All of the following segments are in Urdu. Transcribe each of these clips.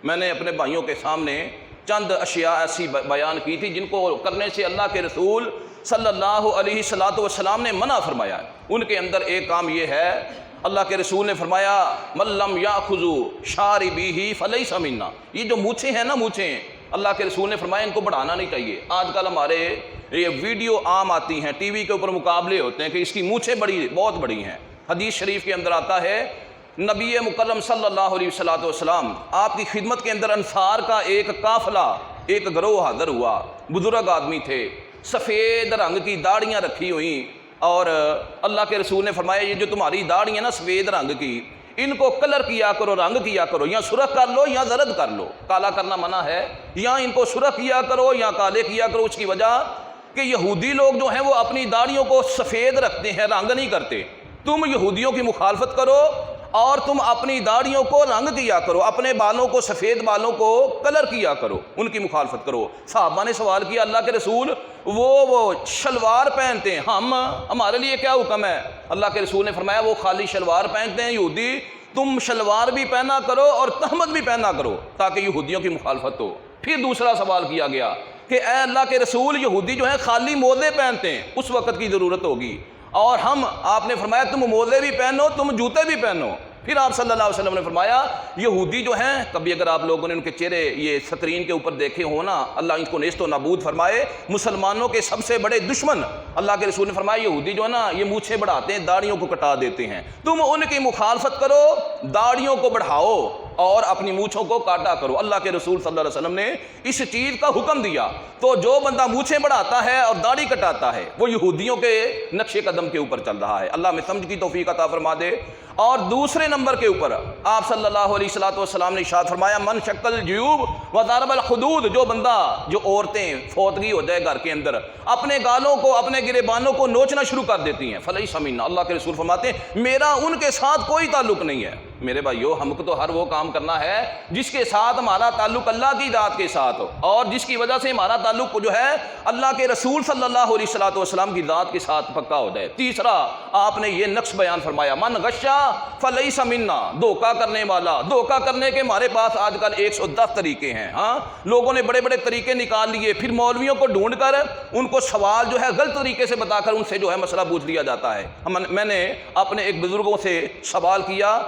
میں نے اپنے بھائیوں کے سامنے چند اشیاء ایسی بیان کی تھی جن کو کرنے سے اللہ کے رسول صلی اللہ علیہ وسلم نے منع فرمایا ہے۔ ان کے اندر ایک کام یہ ہے، اللہ کے رسول نے فرمایا من لم یاخذ شاربیہ فلیس منا۔ یہ جو مونچھیں ہیں نا، مونچھیں، اللہ کے رسول نے فرمایا ان کو بڑھانا نہیں چاہیے۔ آج کل ہمارے یہ ویڈیو عام آتی ہیں، ٹی وی کے اوپر مقابلے ہوتے ہیں کہ اس کی مونچھیں بہت بڑی ہیں۔ حدیث شریف کے اندر آتا ہے نبی مکرم صلی اللہ علیہ وسلم آپ کی خدمت کے اندر انصار کا ایک قافلہ، ایک گروہ حاضر ہوا۔ بزرگ آدمی تھے، سفید رنگ کی داڑھیاں رکھی ہوئیں، اور اللہ کے رسول نے فرمایا یہ جو تمہاری داڑھی ہے نا سفید رنگ کی، ان کو کلر کیا کرو، رنگ کیا کرو، یا سرخ کر لو یا زرد کر لو۔ کالا کرنا منع ہے، یا ان کو سرخ کیا کرو یا کالے کیا کرو۔ اس کی وجہ کہ یہودی لوگ جو ہیں وہ اپنی داڑھیوں کو سفید رکھتے ہیں، رنگ نہیں کرتے۔ تم یہودیوں کی مخالفت کرو اور تم اپنی داڑھیوں کو رنگ کیا کرو، اپنے بالوں کو، سفید بالوں کو کلر کیا کرو، ان کی مخالفت کرو۔ صحابہ نے سوال کیا اللہ کے رسول وہ شلوار پہنتے ہیں، ہمارے لیے کیا حکم ہے؟ اللہ کے رسول نے فرمایا وہ خالی شلوار پہنتے ہیں یہودی، تم شلوار بھی پہنا کرو اور تہمت بھی پہنا کرو تاکہ یہودیوں کی مخالفت ہو۔ پھر دوسرا سوال کیا گیا کہ اے اللہ کے رسول یہودی جو ہیں خالی موزے پہنتے ہیں، اس وقت کی ضرورت ہوگی، اور آپ نے فرمایا تم موزے بھی پہنو، تم جوتے بھی پہنو۔ پھر آپ صلی اللہ علیہ وسلم نے فرمایا یہودی جو ہیں، کبھی اگر آپ لوگوں نے ان کے چہرے یہ سکرین کے اوپر دیکھے ہو نا، اللہ ان کو نیست و نابود فرمائے، مسلمانوں کے سب سے بڑے دشمن، اللہ کے رسول نے فرمایا یہودی جو ہے نا یہ مونچھیں بڑھاتے ہیں، داڑھیوں کو کٹا دیتے ہیں، تم ان کی مخالفت کرو، داڑھیوں کو بڑھاؤ اور اپنی مونچھوں کو کاٹا کرو۔ اللہ کے رسول صلی اللہ علیہ وسلم نے اس چیز کا حکم دیا۔ تو جو بندہ مونچھیں بڑھاتا ہے اور داڑھی کٹاتا ہے وہ یہودیوں کے نقش قدم کے اوپر چل رہا ہے۔ اللہ ہمیں سمجھ کی توفیق عطا فرما دے۔ اور دوسرے نمبر کے اوپر آپ صلی اللہ علیہ وسلم نے ارشاد فرمایا من شق الجیوب وضرب الخدود، جو بندہ، جو عورتیں فوتگی ہو جائے گھر کے اندر، اپنے گالوں کو، اپنے گریبانوں کو نوچنا شروع کر دیتی ہیں، فلیس منا، اللہ کے رسول فرماتے ہیں میرا ان کے ساتھ کوئی تعلق نہیں ہے۔ میرے بھائیو، ہم کو تو ہر وہ کام کرنا ہے جس کے ساتھ ہمارا تعلق اللہ کی ذات کے ساتھ ہو، اور جس کی وجہ سے ہمارا تعلق جو ہے اللہ کے رسول صلی اللہ علیہ وسلم کی ذات کے ساتھ پکا ہو جائے۔ تیسرا آپ نے یہ نقش بیان فرمایا من غشا فلیس منا، دھوکہ کرنے والا، دھوکہ کرنے کے ہمارے پاس آج کل 110 طریقے ہیں۔ لوگوں نے بڑے بڑے طریقے نکال لیے، پھر مولویوں کو ڈھونڈ کر ان کو سوال جو ہے غلط طریقے سے بتا کر ان سے جو ہے مسئلہ پوچھ لیا جاتا ہے۔ میں نے اپنے ایک بزرگوں سے سوال کیا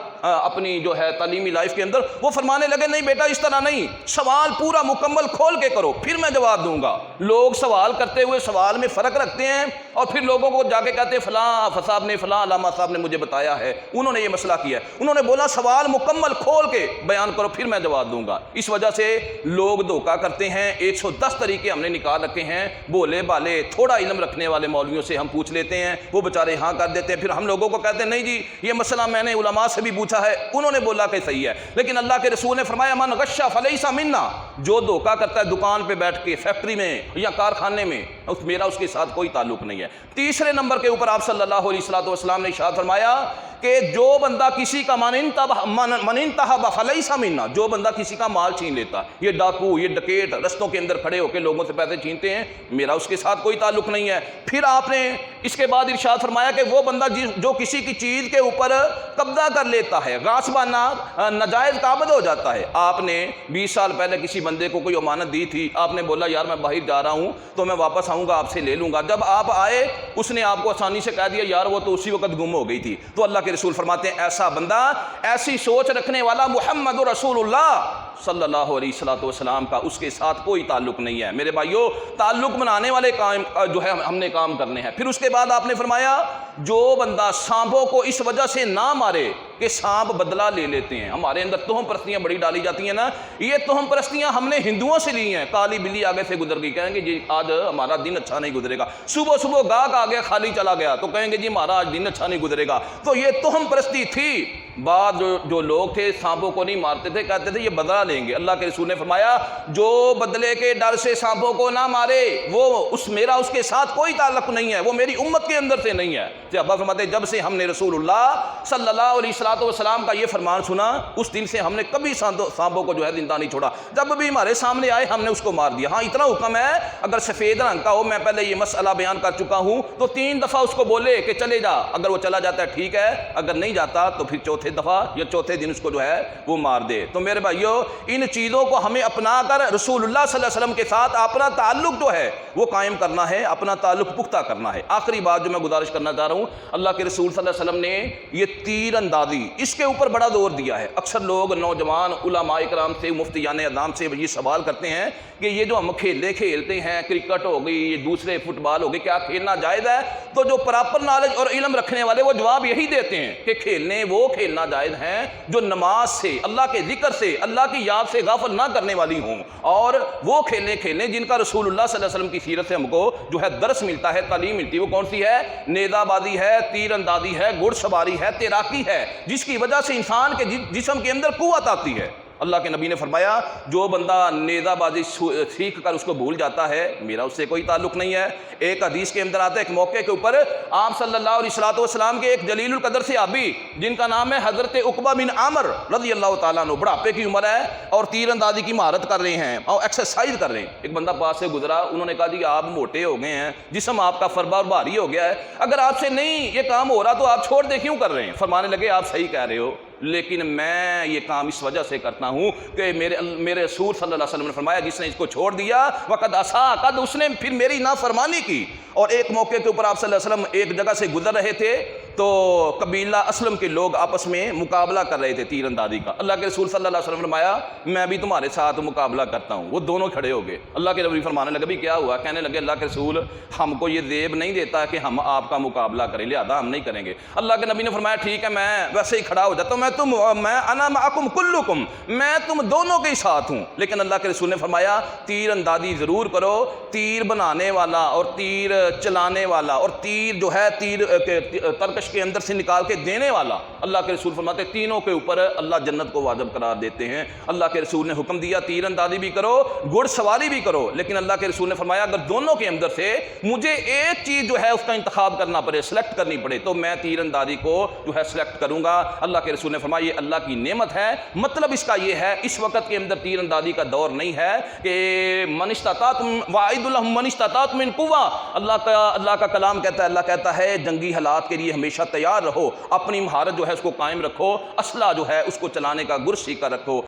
اپنی جو ہے تعلیمی لائف کے اندر، وہ فرمانے لگے نہیں بیٹا اس طرح نہیں، سوال پورا مکمل کھول کے کرو پھر میں جواب دوں گا۔ لوگ سوال کرتے ہوئے سوال میں فرق رکھتے ہیں اور پھر لوگوں کو جا کے کہتے ہیں فلاں صاحب نے، فلاں علامہ صاحب نے مجھے بتایا ہے، انہوں نے یہ مسئلہ کیا ہے، انہوں نے بولا سوال مکمل کھول کے بیان کرو پھر میں جواب دوں گا۔ اس وجہ سے لوگ دھوکہ کرتے ہیں، 110 طریقے ہم نے نکال رکھے ہیں، بولے بالے تھوڑا علم رکھنے والے مولویوں سے ہم پوچھ لیتے ہیں، وہ بیچارے ہاں کر دیتے ہیں، پھر ہم لوگوں کو کہتے ہیں نہیں جی یہ مسئلہ میں نے علماء سے بھی پوچھا ہے، انہوں نے بولا کہ صحیح ہے۔ لیکن اللہ کے رسول نے فرمایا من غشا فلیس منا، جو دھوکہ کرتا ہے دکان پہ بیٹھ کے، فیکٹری میں یا کارخانے میں، میرا اس کے ساتھ کوئی تعلق نہیں ہے۔ تیسرے نمبر کے اوپر آپ صلی اللہ علیہ وسلم نے ارشاد فرمایا کہ جو بندہ کسی کا من انتہب فلیس منا، جو بندہ کسی کا مال چھین لیتا، یہ ڈاکو، یہ ڈکیٹ رستوں کے اندر کھڑے ہو کے لوگوں سے پیسے چھینتے ہیں، میرا اس کے ساتھ کوئی تعلق نہیں ہے۔ پھر آپ نے اس کے بعد ارشاد فرمایا کہ وہ بندہ جو کسی کی چیز کے اوپر قبضہ کر لیتا ہے، غاصبانہ ناجائز قابض ہو جاتا ہے۔ آپ نے 20 سال پہلے کسی بندے کو کوئی امانت دی تھی، آپ نے بولا یار میں باہر جا رہا ہوں تو میں واپس آؤں گا آپ سے لے لوں گا، جب آپ آئے اس نے آپ کو آسانی سے کہہ دیا یار وہ تو اسی وقت گم ہو گئی تھی، تو اللہ کے رسول فرماتے ہیں ایسا بندہ، ایسی سوچ رکھنے والا محمد رسول اللہ صلی اللہ علیہ وسلم کا اس کے ساتھ کوئی تعلق نہیں ہے۔ میرے بھائیو، تعلق بنانے والے کام جو ہے ہم نے کام کرنے ہیں۔ پھر اس کے بعد آپ نے فرمایا جو بندہ سانپوں کو اس وجہ سے نہ مارے کہ سانپ بدلہ لے لیتے ہیں، ہمارے اندر تہم پرستیاں بڑی ڈالی جاتی ہیں نا، یہ تہم پرستیاں ہم نے ہندوؤں سے لی ہیں۔ کالی بلی آگے سے گزر گئی، کہیں گے جی آج ہمارا دن اچھا نہیں گزرے گا، صبح صبح گاہک آ گیا خالی چلا گیا تو کہیں گے جی ہمارا آج دن اچھا نہیں گزرے گا، تو یہ تہم پرستی تھی۔ بعد جو لوگ تھے سانپوں کو نہیں مارتے تھے، کہتے تھے یہ بدلہ لیں گے۔ اللہ کے رسول نے فرمایا جو بدلے کے ڈر سے سانپوں کو نہ مارے وہ میرا اس کے ساتھ کوئی تعلق نہیں ہے، وہ میری امت کے اندر سے نہیں ہے۔ ابا فرماتے جب سے ہم نے رسول اللہ صلی اللہ علیہ وسلم کا یہ فرمان سنا اس دن سے ہم نے کبھی سانپوں کو جو ہے زندہ نہیں چھوڑا، جب بھی ہمارے سامنے آئے ہم نے اس کو مار دیا۔ ہاں اتنا حکم ہے اگر سفید رنگ کا ہو، میں پہلے یہ مسئلہ بیان کر چکا ہوں، تو 3 دفعہ اس کو بولے کہ چلے جا، اگر وہ چلا جاتا ہے ٹھیک ہے، اگر نہیں جاتا تو پھر چوتھی چوتھے دفعہ یا چوتھے دن اس کو جو ہے وہ مار دے۔ تو میرے بھائیو ان چیزوں کو ہمیں اپنا کر رسول اللہ صلی اللہ علیہ وسلم کے ساتھ اپنا تعلق جو ہے وہ قائم کرنا ہے، اپنا تعلق پختہ کرنا ہے۔ آخری بات جو میں گزارش کرنا چاہ رہا ہوں، اللہ کے رسول صلی اللہ علیہ وسلم نے یہ تیر اندازی اس کے اوپر بڑا زور دیا ہے۔ اکثر لوگ نوجوان علماء کرام سے، مفتیان اعظام سے یہ سوال کرتے ہیں کہ یہ جو ہم کھیلتے ہیں، کرکٹ ہو گئی، یہ دوسرے فٹ بال ہو گئی، کیا کھیلنا جائز ہے؟ تو جو پراپر نالج اور علم رکھنے والے وہ جواب یہی دیتے ہیں کہ کھیلنا جائز ہیں جو نماز سے، اللہ کے ذکر سے، اللہ کی یاد سے غافل نہ کرنے والی ہوں، اور وہ کھیلیں جن کا رسول اللہ صلی اللہ علیہ وسلم کی سیرت سے ہم کو جو ہے درس ملتا ہے، تعلیم ملتی ہے۔ وہ کون سی ہے؟ نیزہ بازی ہے، تیر اندازی ہے، گھڑ سواری ہے، تیراکی ہے، جس کی وجہ سے انسان کے جسم کے اندر قوت آتی ہے۔ اللہ کے نبی نے فرمایا جو بندہ نیزہ بازی سیکھ کر اس کو بھول جاتا ہے، میرا اس سے کوئی تعلق نہیں ہے۔ ایک حدیث کے اندر آتا ہے، ایک موقع کے اوپر آپ صلی اللہ علیہ وسلم کے ایک جلیل القدر صحابی جن کا نام ہے حضرت عقبہ بن عامر رضی اللہ تعالیٰ عنہ، بڑھاپے کی عمر ہے اور تیر اندازی کی مہارت کر رہے ہیں اور ایکسرسائز کر رہے ہیں۔ ایک بندہ پاس سے گزرا، انہوں نے کہا جی آپ موٹے ہو گئے ہیں، جسم آپ کا فربا اور بھاری ہو گیا ہے، اگر آپ سے نہیں یہ کام ہو رہا تو آپ چھوڑ دے کیوں کر رہے ہیں؟ فرمانے لگے آپ صحیح کہہ رہے ہو، لیکن میں یہ کام اس وجہ سے کرتا ہوں کہ میرے رسول صلی اللہ علیہ وسلم نے فرمایا جس نے اس کو چھوڑ دیا وقد عصا، قد اس نے پھر میری نافرمانی کی۔ اور ایک موقع کے اوپر آپ صلی اللہ علیہ وسلم ایک جگہ سے گزر رہے تھے تو قبیلہ اسلم کے لوگ آپس میں مقابلہ کر رہے تھے تیر اندازی کا۔ اللہ کے رسول صلی اللہ علیہ وسلم نے فرمایا میں بھی تمہارے ساتھ مقابلہ کرتا ہوں۔ وہ دونوں کھڑے ہو گئے، اللہ کے نبی فرمانے لگے بھی کیا ہوا؟ کہنے لگے اللہ کے رسول ہم کو یہ زیب نہیں دیتا کہ ہم آپ کا مقابلہ کریں، لہذا ہم نہیں کریں گے۔ اللہ کے نبی نے فرمایا ٹھیک ہے میں ویسے ہی کھڑا ہو جاتا ہوں، میں انا معکم کلکم، میں تم دونوں کے ساتھ ہوں۔ لیکن اللہ کے رسول نے فرمایا تیر اندازی ضرور کرو، تیر بنانے والا اور تیر چلانے والا اور تیر جو ہے تیر ترکش کے اندر سے نکال کے دینے والا، اللہ کے رسول فرماتے تینوں کے اوپر اللہ جنت کو واجب قرار دیتے ہیں۔ اللہ کے رسول نے حکم دیا تیر اندازی بھی کرو، گھڑ سواری بھی کرو، لیکن اللہ کے رسول نے فرمایا اگر دونوں کے اندر سے مجھے ایک چیز جو ہے اس کا انتخاب کرنا پڑے، سلیکٹ کرنی پڑے، تو میں تیر اندازی کو جو ہے سلیکٹ کروں گا۔ اللہ کے رسول نے فرمایا یہ اللہ کی نعمت ہے۔ مطلب اس کا یہ ہے اس وقت کے اندر تیر اندازی کا دور نہیں ہے کہ من استطاعتم واعد لهم من استطاعتم من قوہ، اللہ کا کلام کہتا ہے، اللہ کہتا ہے جنگی حالات کے لیے ہمیشہ تیار رہو، اپنی مہارت جو ہے اس کو قائم رکھو، اسلحہ جو ہے اس کو چلانے کا گرز سیکھ کر رکھو۔